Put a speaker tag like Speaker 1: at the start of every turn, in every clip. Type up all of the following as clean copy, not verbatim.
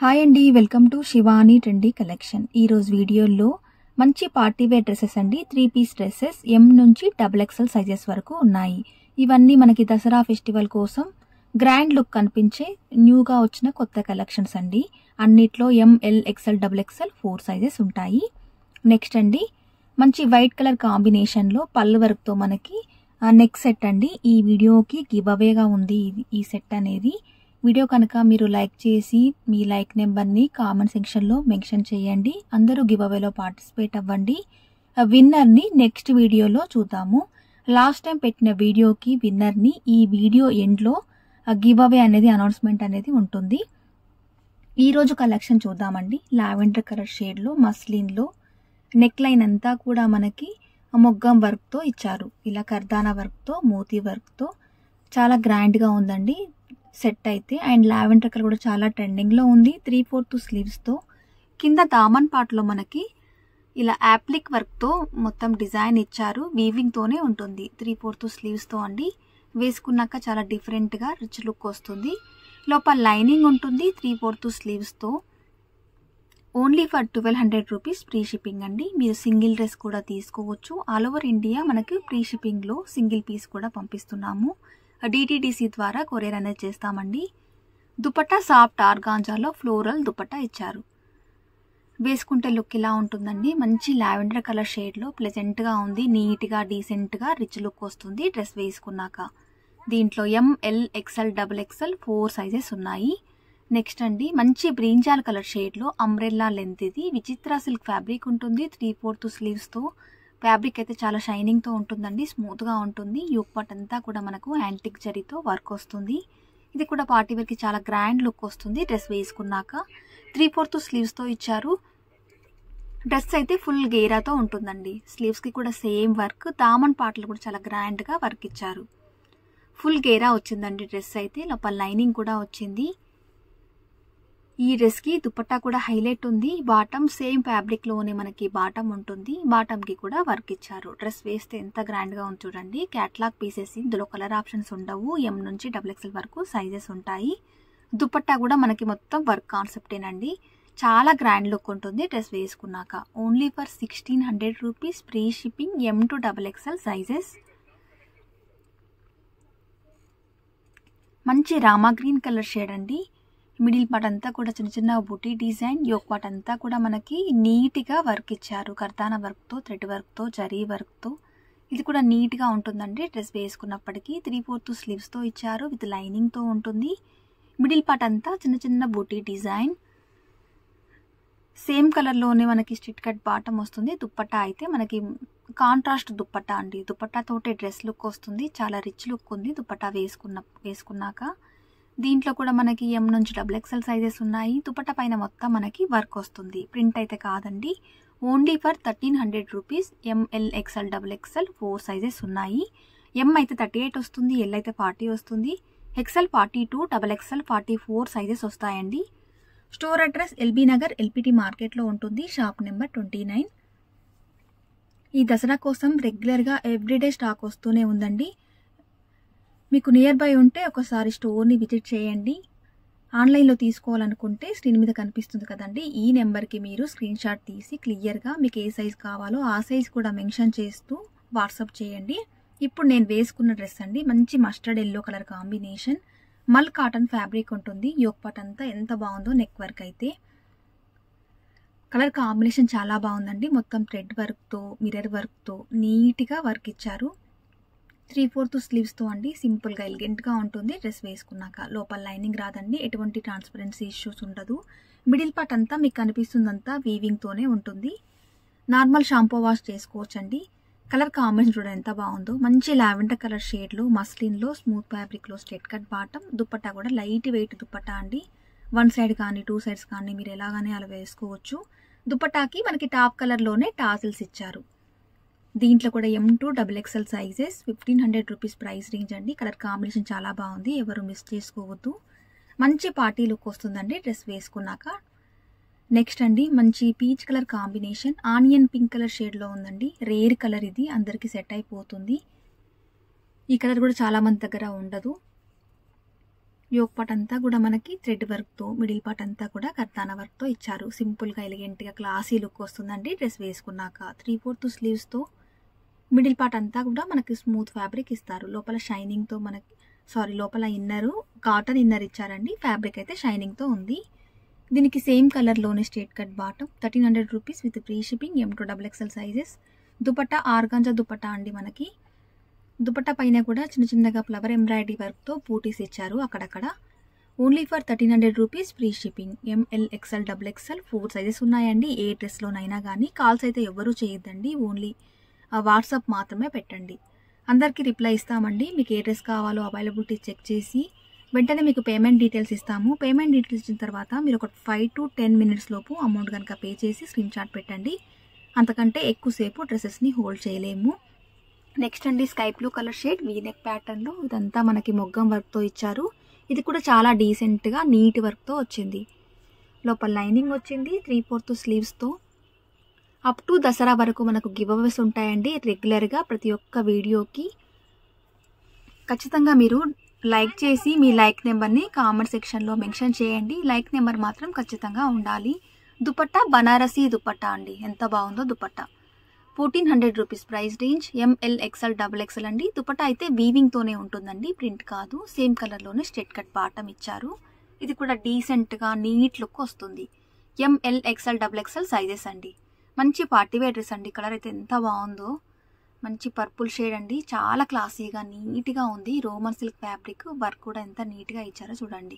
Speaker 1: Hi అండి, welcome to Shivani trendy collection. ఈరోజు వీడియోలో మంచి పార్టీ వేర్ డ్రెస్సెస్ అండి. 3 పీస్ డ్రెస్సెస్ ఎం నుంచి XXL సైజెస్ వరకు ఉన్నాయి. ఇవన్నీ మనకి దసరా ఫెస్టివల్ కోసం గ్రాండ్ లుక్ కనిపించే న్యూగా వచ్చిన కొత్త కలెక్షన్స్ అండి. అన్నిట్లో ML, XL, XXL 4 సైజెస్ ఉంటాయి. నెక్స్ట్ అండి, మంచి వైట్ కలర్ కాంబినేషన్లో పళ్ళు వర్క్తో మనకి నెక్ సెట్ అండి. ఈ వీడియోకి గివ్ అవేగా ఉంది ఈ సెట్ అనేది. వీడియో కనుక మీరు లైక్ చేసి మీ లైక్ నెంబర్ని కామెంట్ సెక్షన్లో మెన్షన్ చేయండి. అందరూ గివ్ అవేలో పార్టిసిపేట్ అవ్వండి. విన్నర్ని నెక్స్ట్ వీడియోలో చూద్దాము. లాస్ట్ టైం పెట్టిన వీడియోకి విన్నర్ని ఈ వీడియో ఎండ్లో గివ్ అవే అనేది అనౌన్స్మెంట్ అనేది ఉంటుంది. ఈరోజు కలెక్షన్ చూద్దామండి. లావెండర్ కలర్ షేడ్లో మస్లిన్లో నెక్ లైన్ అంతా కూడా మనకి మొగ్గం వర్క్తో ఇచ్చారు. ఇలా కర్దానా వర్క్తో, మోతీ వర్క్తో చాలా గ్రాండ్గా ఉందండి సెట్ అయితే. అండ్ లావెండర్ కలర్ కూడా చాలా ట్రెండింగ్లో ఉంది. 3/4 స్లీవ్స్తో కింద దామన్ పార్ట్లో మనకి ఇలా యాప్లిక్ వర్క్తో మొత్తం డిజైన్ ఇచ్చారు. వీవింగ్తోనే ఉంటుంది. 3/4 స్లీవ్స్తో అండి. వేసుకున్నాక చాలా డిఫరెంట్గా రిచ్ లుక్ వస్తుంది. లోపల లైనింగ్ ఉంటుంది. 3/4 స్లీవ్స్తో only for 1200 rupees free shipping అండి. మీరు సింగిల్ డ్రెస్ కూడా తీసుకోవచ్చు. ఆల్ ఓవర్ ఇండియా మనకి ఫ్రీ షిప్పింగ్లో సింగిల్ పీస్ కూడా పంపిస్తున్నాము. DTDC ద్వారా కొరియర్ అనేది చేస్తామండి. దుపట్టా సాఫ్ట్ ఆర్గాంజాలో ఫ్లోరల్ దుపట్టా ఇచ్చారు. వేసుకుంటే లుక్ ఇలా ఉంటుందండి. మంచి లావెండర్ కలర్ షేడ్లో ప్లెజెంట్గా ఉంది. నీట్గా డీసెంట్గా రిచ్ లుక్ వస్తుంది డ్రెస్ వేసుకున్నాక. దీంట్లో ML, XL, XXL 4 సైజెస్ ఉన్నాయి. నెక్స్ట్ అండి, మంచి బ్రింజాల్ కలర్ షేడ్లో అంబ్రెల్లా లెంత్ ఇది. విచిత్ర సిల్క్ ఫ్యాబ్రిక్ ఉంటుంది. 3/4 స్లీవ్స్తో ఫ్యాబ్రిక్ అయితే చాలా షైనింగ్తో ఉంటుందండి. స్మూత్గా ఉంటుంది. యోక్ పార్ట్ అంతా కూడా మనకు యాంటిక్ జరీతో వర్క్ వస్తుంది. ఇది కూడా పార్టీ వేర్కి చాలా గ్రాండ్ లుక్ వస్తుంది డ్రెస్ వేసుకున్నాక. 3/4 స్లీవ్స్తో ఇచ్చారు. డ్రెస్ అయితే ఫుల్ గేరాతో ఉంటుందండి. స్లీవ్స్కి కూడా సేమ్ వర్క్. దామన్ పార్ట్లు కూడా చాలా గ్రాండ్గా వర్క్ ఇచ్చారు. ఫుల్ గేరా వచ్చిందండి డ్రెస్ అయితే. లోపల లైనింగ్ కూడా వచ్చింది. ఈ డ్రెస్కి దుపట్టా కూడా హైలైట్ ఉంది. బాటమ్ సేమ్ ఫ్యాబ్రిక్లోనే మనకి బాటమ్ ఉంటుంది. బాటమ్కి కూడా వర్క్ ఇచ్చారు. డ్రెస్ వేస్తే ఎంత గ్రాండ్గా ఉంది చూడండి. క్యాట్లాగ్ పీసెస్, ఇందులో కలర్ ఆప్షన్స్ ఉండవు. M నుంచి XXL వరకు సైజెస్ ఉంటాయి. దుపట్టా కూడా మనకి మొత్తం వర్క్ కాన్సెప్టేనండి. చాలా గ్రాండ్ లుక్ ఉంటుంది డ్రెస్ వేసుకున్నాక. Only for 1600 rupees free shipping. M to XXL sizes. మంచి రామా గ్రీన్ కలర్ షేడ్ అండి. మిడిల్ పార్ట్ అంతా కూడా చిన్న చిన్న బుటీ డిజైన్. యోక్ పార్ట్ అంతా కూడా మనకి నీట్గా వర్క్ ఇచ్చారు. కర్దానా వర్క్తో, థ్రెడ్ వర్క్తో, జరీ వర్క్తో. ఇది కూడా నీట్గా ఉంటుందండి డ్రెస్ వేసుకున్నప్పటికీ. 3/4 స్లీవ్స్తో ఇచ్చారు. విత్ లైనింగ్తో ఉంటుంది. మిడిల్ పార్ట్ అంతా చిన్న చిన్న బుటీ డిజైన్. సేమ్ కలర్లోనే మనకి స్ట్రిట్ కట్ బాటమ్ వస్తుంది. దుప్పట్టా అయితే మనకి కాంట్రాస్ట్ దుప్పట్టా అండి. దుప్పట్టాతోటే డ్రెస్ లుక్ వస్తుంది. చాలా రిచ్ లుక్ ఉంది దుప్పట్టా వేసుకున్నాక. దీంట్లో కూడా మనకి M నుంచి XXL సైజెస్ ఉన్నాయి. దుపట్టా పైన మొత్తం మనకి వర్క్ వస్తుంది. ప్రింట్ అయితే కాదండి. Only for 1300 rupees. ML, XL, XXL 4 sizes ఉన్నాయి. M అయితే 38 వస్తుంది. L అయితే 40 వస్తుంది. XL 42, XXL 44 సైజెస్ వస్తాయండి. Store address LB Nagar LPT మార్కెట్లో ఉంటుంది. Shop number 29. ఈ దసరా కోసం రెగ్యులర్గా ఎవ్రీడే స్టాక్ వస్తూనే ఉందండి. మీకు నియర్ బై ఉంటే ఒకసారి స్టోర్ని విజిట్ చేయండి. ఆన్లైన్లో తీసుకోవాలనుకుంటే స్క్రీన్ మీద కనిపిస్తుంది కదండి, ఈ నెంబర్కి మీరు స్క్రీన్ షాట్ తీసి క్లియర్గా మీకు ఏ సైజ్ కావాలో ఆ సైజ్ కూడా మెన్షన్ చేస్తూ వాట్సాప్ చేయండి. ఇప్పుడు నేను వేసుకున్న డ్రెస్ అండి. మంచి మస్టర్డ్ ఎల్లో కలర్ కాంబినేషన్. మల్ కాటన్ ఫ్యాబ్రిక్ ఉంటుంది. యోక్ పార్ట్ అంతా ఎంత బాగుందో. నెక్ వర్క్ అయితే కలర్ కాంబినేషన్ చాలా బాగుందండి. మొత్తం థ్రెడ్ వర్క్తో, మిర్రర్ వర్క్తో నీట్గా వర్క్ ఇచ్చారు. 3/4 స్లీవ్స్తో అండి. సింపుల్గా ఎలిగెంట్గా ఉంటుంది డ్రెస్ వేసుకున్నాక. లోపల లైనింగ్ రాదండి. ఎటువంటి ట్రాన్స్పరెన్సీ ఇష్యూస్ ఉండదు. మిడిల్ పార్ట్ అంతా మీకు కనిపిస్తుందంతా వీవింగ్తోనే ఉంటుంది. నార్మల్ షాంపూ వాష్ చేసుకోవచ్చండి. కలర్ కాంబినేషన్ చూడండి ఎంత బాగుందో. మంచి లావెండర్ కలర్ షేడ్లో మస్లిన్లో స్మూత్ ఫ్యాబ్రిక్లో స్ట్రెట్ కట్ బాటమ్. దుపట్టా కూడా లైట్ వెయిట్ దుపట్టా అండి. 1 సైడ్ కానీ 2 సైడ్స్ కానీ మీరు ఎలాగానే అలా వేసుకోవచ్చు. దుపట్టాకి మనకి టాప్ కలర్లోనే టాసిల్స్ ఇచ్చారు. దీంట్లో కూడా M to XXL sizes. 1500 rupees price range అండి. కలర్ కాంబినేషన్ చాలా బాగుంది. ఎవరు మిస్ చేసుకోవద్దు. మంచి పార్టీ లుక్ వస్తుందండి డ్రెస్ వేసుకున్నాక. నెక్స్ట్ అండి, మంచి peach colour combination. Onion pink colour షేడ్లో ఉందండి. రేర్ కలర్ ఇది. అందరికీ సెట్ అయిపోతుంది. ఈ కలర్ కూడా చాలా మంది దగ్గర ఉండదు. యోక్ పార్ట్ అంతా కూడా మనకి థ్రెడ్ వర్క్తో, మిడిల్ పార్ట్ అంతా కూడా కర్తానా వర్క్తో ఇచ్చారు. సింపుల్గా ఎలిగెంట్గా క్లాసీ లుక్ వస్తుందండి డ్రెస్ వేసుకున్నాక. 3/4 స్లీవ్స్తో మిడిల్ పార్ట్ అంతా కూడా మనకి స్మూత్ ఫ్యాబ్రిక్ ఇస్తారు. లోపల షైనింగ్తో లోపల ఇన్నరు కాటన్ ఇన్నర్ ఇచ్చారండి. ఫ్యాబ్రిక్ అయితే షైనింగ్తో ఉంది. దీనికి సేమ్ కలర్లోనే straight cut bottom, 1300 rupees with free shipping, M to XXL sizes. Dupatta organza dupatta అండి మనకి. దుపట్టా పైన కూడా చిన్న చిన్నగా ఫ్లవర్ ఎంబ్రాయిడరీ వర్క్తో బూటీస్ ఇచ్చారు అక్కడక్కడ. Only for 1300 rupees free shipping. ML, XL, XXL 4 sizes ఉన్నాయండి. ఏ డ్రెస్లోనైనా కానీ. కాల్స్ అయితే ఎవరూ చేయొద్దండి, ఓన్లీ వాట్సాప్ మాత్రమే పెట్టండి. అందరికీ రిప్లై ఇస్తామండి. మీకు ఏ డ్రెస్ కావాలో అవైలబిలిటీ చెక్ చేసి వెంటనే మీకు పేమెంట్ డీటెయిల్స్ ఇస్తాము. పేమెంట్ డీటెయిల్స్ ఇచ్చిన తర్వాత మీరు ఒక 5 to 10 మినిట్స్ లోపు అమౌంట్ కనుక పే చేసి స్క్రీన్ షాట్ పెట్టండి. అంతకంటే ఎక్కువసేపు డ్రెస్సెస్ని హోల్డ్ చేయలేము. నెక్స్ట్ అండి sky blue colour shade V-neck ప్యాటర్న్లో ఇదంతా మనకి మొగ్గం వర్క్తో ఇచ్చారు. ఇది కూడా చాలా డీసెంట్గా నీట్ వర్క్తో వచ్చింది. లోపల లైనింగ్ వచ్చింది. 3/4 స్లీవ్స్తో. అప్ టు దసరా వరకు మనకు గివ్ అవేస్ ఉంటాయండి. రెగ్యులర్గా ప్రతి ఒక్క వీడియోకి ఖచ్చితంగా మీరు లైక్ చేసి మీ లైక్ నెంబర్ని కామెంట్ సెక్షన్లో మెన్షన్ చేయండి. లైక్ నెంబర్ మాత్రం ఖచ్చితంగా ఉండాలి. దుపట్టా బనారసీ దుపట్టా అండి. ఎంత బాగుందో dupatta. 1400 rupees price range. ML, XL, XXL అండి. దుపట్టా అయితే వీవింగ్తోనే ఉంటుందండి, ప్రింట్ కాదు. సేమ్ కలర్లోనే స్ట్రెట్ కట్ బాటమ్ ఇచ్చారు. ఇది కూడా డీసెంట్గా నీట్ లుక్ వస్తుంది. ML, XL, XXL సైజెస్ అండి. మంచి పార్టీవేర్ డ్రెస్ అండి. కలర్ అయితే ఎంత బాగుందో. మంచి పర్పుల్ షేడ్ అండి. చాలా క్లాసీగా నీట్గా ఉంది. రోమన్ సిల్క్ ఫ్యాబ్రిక్ వర్క్ కూడా ఎంత నీట్గా ఇచ్చారో చూడండి.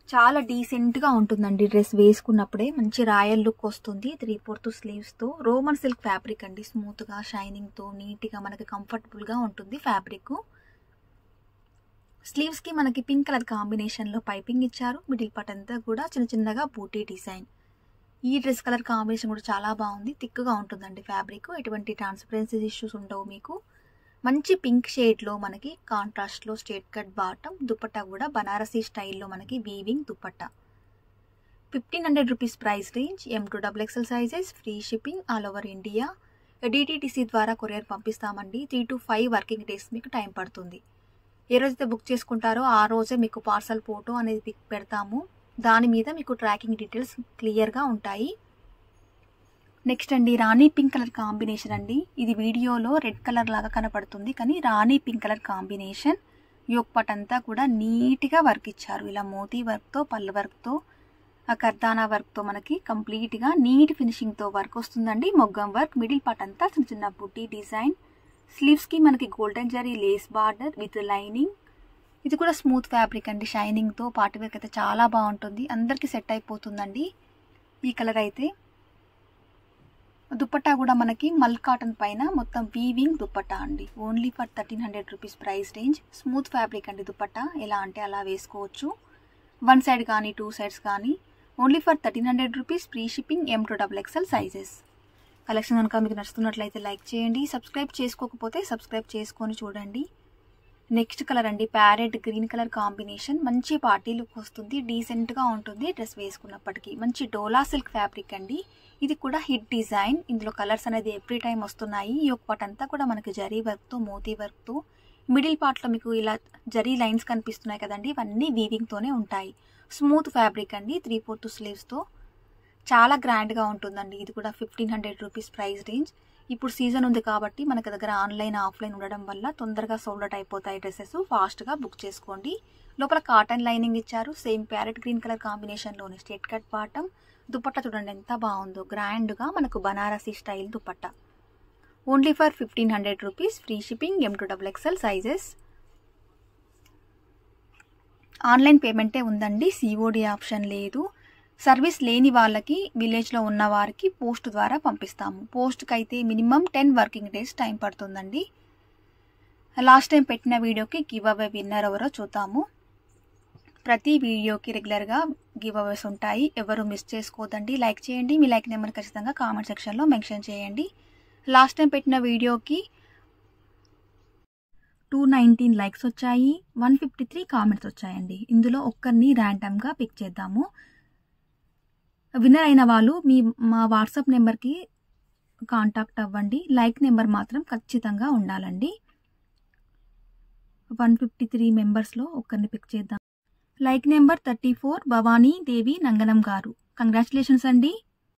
Speaker 1: చాలా డీసెంట్గా ఉంటుందండి డ్రెస్ వేసుకున్నప్పుడే. మంచి రాయల్ లుక్ వస్తుంది. 3/4 స్లీవ్స్తో రోమన్ సిల్క్ ఫ్యాబ్రిక్ అండి. స్మూత్గా షైనింగ్తో నీట్గా మనకి కంఫర్టబుల్గా ఉంటుంది ఫ్యాబ్రిక్. స్లీవ్స్కి మనకి పింక్ కలర్ కాంబినేషన్లో పైపింగ్ ఇచ్చారు. మిడిల్ పార్ట్ అంతా కూడా చిన్న చిన్నగా బూటీ డిజైన్. ఈ డ్రెస్ కలర్ కాంబినేషన్ కూడా చాలా బాగుంది. థిక్గా ఉంటుందండి ఫ్యాబ్రిక్. ఎటువంటి ట్రాన్స్పరెన్సీ ఇష్యూస్ ఉండవు మీకు. మంచి పింక్ షేడ్లో మనకి కాంట్రాస్ట్లో స్ట్రేట్ కట్ బాటమ్. దుపట్టా కూడా బనారసీ స్టైల్లో మనకి weaving dupatta. 1500 rupees price range. M to XXL sizes. Free shipping all over India. DTDC ద్వారా కొరియర్ పంపిస్తామండి. 3 to 5 వర్కింగ్ డేస్ మీకు టైం పడుతుంది. ఏ రోజైతే బుక్ చేసుకుంటారో ఆ రోజే మీకు పార్సల్ ఫోటో అనేది పెడతాము. దాని మీద మీకు ట్రాకింగ్ డీటెయిల్స్ క్లియర్గా ఉంటాయి. నెక్స్ట్ అండి రాణి పింక్ కలర్ కాంబినేషన్ అండి. ఇది వీడియోలో రెడ్ కలర్ లాగా కనపడుతుంది, కానీ rani pink colour combination. Yoke part అంతా కూడా నీట్గా వర్క్ ఇచ్చారు. ఇలా మోతీ వర్క్తో, పళ్ళు వర్క్తో, ఆ కర్దానా వర్క్తో మనకి కంప్లీట్గా నీట్ ఫినిషింగ్తో వర్క్ వస్తుందండి. మొగ్గం వర్క్. మిడిల్ పార్ట్ అంతా చిన్న చిన్న బుట్టి డిజైన్. స్లీవ్స్కి మనకి golden zari lace border with lining. ఇది కూడా స్మూత్ ఫ్యాబ్రిక్ అండి. షైనింగ్తో పార్టీ వేర్ అయితే చాలా బాగుంటుంది. అందరికీ సెట్ అయిపోతుందండి ఈ కలర్ అయితే. దుపట్టా కూడా మనకి మల్ కాటన్ పైన మొత్తం వీవింగ్ దుపట్టా అండి. Only for 1300 rupees price range. Smooth fabric అండి దుపట్టా. ఎలా అంటే అలా వేసుకోవచ్చు. 1 సైడ్ కానీ 2 సైడ్స్ కానీ. Only for 1300 rupees free shipping. M to XXL sizes. Collection కనుక మీకు నచ్చుతున్నట్లయితే లైక్ చేయండి. సబ్స్క్రైబ్ చేసుకోకపోతే సబ్స్క్రైబ్ చేసుకొని చూడండి. నెక్స్ట్ కలర్ అండి ప్యారెట్ గ్రీన్ కలర్ కాంబినేషన్. మంచి పార్టీ లుక్ వస్తుంది. డీసెంట్గా ఉంటుంది డ్రెస్ వేసుకున్నప్పటికీ. మంచి డోలా సిల్క్ ఫ్యాబ్రిక్ అండి. ఇది కూడా హిట్ డిజైన్. ఇందులో కలర్స్ అనేది ఎవ్రీ టైం వస్తున్నాయి. ఈ ఒక పార్ట్ అంతా కూడా మనకి జరీ వర్క్తో, మోతీ వర్క్తో. మిడిల్ పార్ట్లో మీకు ఇలా జరీ లైన్స్ కనిపిస్తున్నాయి కదండి, ఇవన్నీ వీవింగ్తోనే ఉంటాయి. స్మూత్ ఫ్యాబ్రిక్ అండి. 3/4 స్లీవ్స్తో చాలా గ్రాండ్గా ఉంటుందండి. ఇది కూడా 1500 రూపీస్ ప్రైస్ రేంజ్. ఇప్పుడు సీజన్ ఉంది కాబట్టి మనకి దగ్గర ఆన్లైన్, ఆఫ్లైన్ ఉండడం వల్ల తొందరగా సోల్డ్ అవుట్ అయిపోతాయి డ్రెస్సెస్. ఫాస్ట్గా బుక్ చేసుకోండి. లోపల కాటన్ లైనింగ్ ఇచ్చారు. సేమ్ ప్యారెట్ గ్రీన్ కలర్ కాంబినేషన్లోని స్ట్రేట్ కట్ బాటమ్. దుపట్టా చూడండి ఎంత బాగుందో. గ్రాండ్గా మనకు Banarasi style dupatta. Only for 1500 rupees free shipping. M to XXL sizes. Online పేమెంటే ఉందండి. COD ఆప్షన్ లేదు. సర్వీస్ లేని వాళ్ళకి, విలేజ్లో ఉన్న వారికి పోస్ట్ ద్వారా పంపిస్తాము. పోస్ట్కి అయితే మినిమం 10 వర్కింగ్ డేస్ టైం పడుతుందండి. లాస్ట్ టైం పెట్టిన వీడియోకి గివ్ అవే విన్నర్ ఎవరో చూద్దాము. ప్రతి వీడియోకి రెగ్యులర్గా గివ్ అవేస్ ఉంటాయి. ఎవరు మిస్ చేసుకోదండి. లైక్ చేయండి. మీ లైక్ నెంబర్ ఖచ్చితంగా కామెంట్ సెక్షన్లో మెన్షన్ చేయండి. లాస్ట్ టైం పెట్టిన వీడియోకి 219 లైక్స్ వచ్చాయి. 153 కామెంట్స్ వచ్చాయండి. ఇందులో ఒక్కరిని ర్యాండమ్గా పిక్ చేద్దాము. విన్నర్ అయిన వాళ్ళు మా వాట్సాప్ నెంబర్కి కాంటాక్ట్ అవ్వండి. లైక్ నెంబర్ మాత్రం ఖచ్చితంగా ఉండాలండి. 153 మెంబర్స్లో ఒక్కరిని పిక్ చేద్దాం. లైక్ నెంబర్ 34 భవానీ దేవి నంగనం గారు. కంగ్రాచులేషన్స్ అండి.